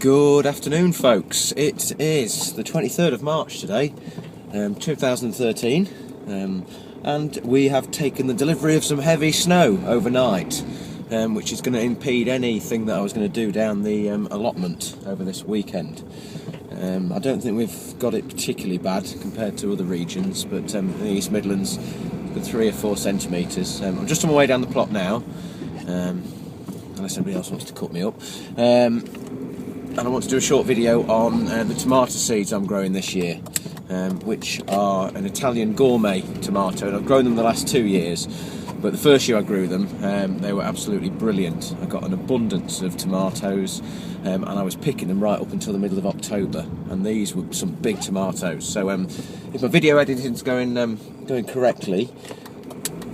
Good afternoon, folks. It is the 23rd of March today, 2013, and we have taken the delivery of some heavy snow overnight, which is going to impede anything that I was going to do down the allotment over this weekend. I don't think we've got it particularly bad compared to other regions, but in the East Midlands, it's got 3 or 4 centimetres. I'm just on my way down the plot now, unless anybody else wants to cut me up. And I want to do a short video on the tomato seeds I'm growing this year, which are an Italian gourmet tomato, and I've grown them the last 2 years, but the first year I grew them, they were absolutely brilliant. I got an abundance of tomatoes, and I was picking them right up until the middle of October, and these were some big tomatoes. So if my video editing's going correctly,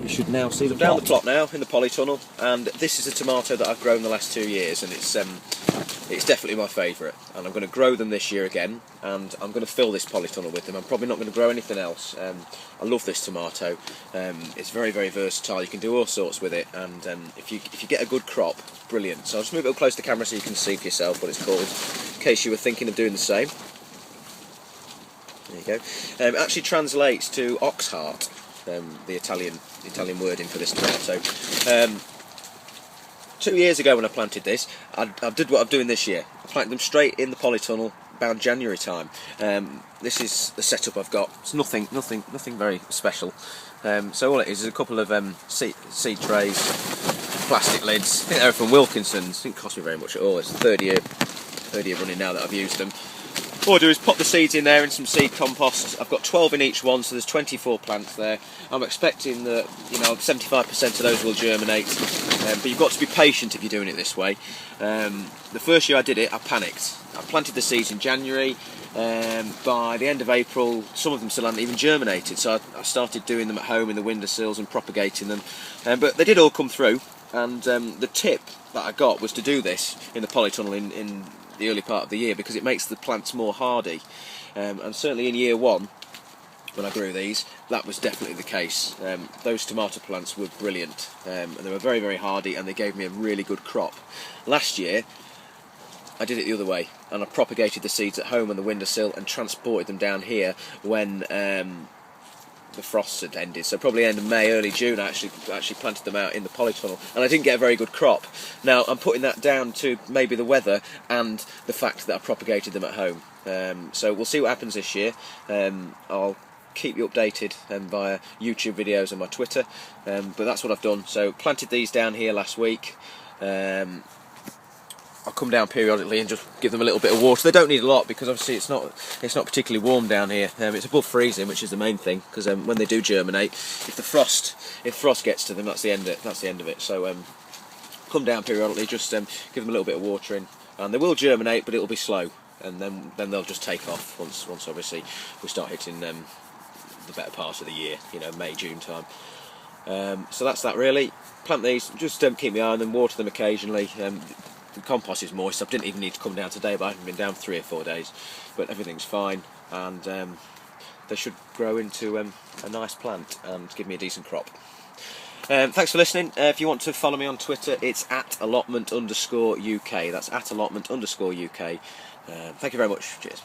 you should now see them down the plot now in the polytunnel, and this is a tomato that I've grown the last 2 years, and it's definitely my favourite, and I'm going to grow them this year again, and I'm going to fill this polytunnel with them. I'm probably not going to grow anything else. I love this tomato. It's very, very versatile. You can do all sorts with it, and if you get a good crop, brilliant. So I'll just move it up close to the camera so you can see for yourself what it's called, in case you were thinking of doing the same. There you go. It actually translates to Oxheart, the Italian wording for this tomato. 2 years ago when I planted this, I did what I'm doing this year. I planted them straight in the polytunnel about January time. This is the setup I've got. It's nothing very special. So all it is a couple of seed trays, plastic lids. I think they're from Wilkinson's. It didn't cost me very much at all. It's the third year running now that I've used them. All I do is pop the seeds in there and some seed compost. I've got 12 in each one, so there's 24 plants there. I'm expecting that 75% of those will germinate, but you've got to be patient if you're doing it this way. The first year I did it, I panicked. I planted the seeds in January. By the end of April, some of them still hadn't even germinated, so I started doing them at home in the windowsills and propagating them. But they did all come through, and the tip that I got was to do this in the polytunnel in the early part of the year, because it makes the plants more hardy, and certainly in year one when I grew these, that was definitely the case. Those tomato plants were brilliant, and they were very, very hardy, and they gave me a really good crop. Last year I did it the other way, and I propagated the seeds at home on the windowsill and transported them down here when the frosts had ended, so probably end of May, early June. I actually planted them out in the polytunnel, and I didn't get a very good crop. Now I'm putting that down to maybe the weather and the fact that I propagated them at home. So we'll see what happens this year. I'll keep you updated via YouTube videos and my Twitter, but that's what I've done. So planted these down here last week. I'll come down periodically and just give them a little bit of water. They don't need a lot, because obviously it's not particularly warm down here. It's above freezing, which is the main thing, because when they do germinate, if frost gets to them, that's the end of it. So come down periodically, just give them a little bit of watering, and they will germinate, but it'll be slow, and then they'll just take off once obviously we start hitting the better part of the year, May, June time. So that's that really. Plant these, just keep my eye on them, water them occasionally. The compost is moist. I didn't even need to come down today, but I haven't been down 3 or 4 days. But everything's fine, and they should grow into a nice plant and give me a decent crop. Thanks for listening. If you want to follow me on Twitter, it's @allotment_UK. That's @allotment_UK. Thank you very much. Cheers.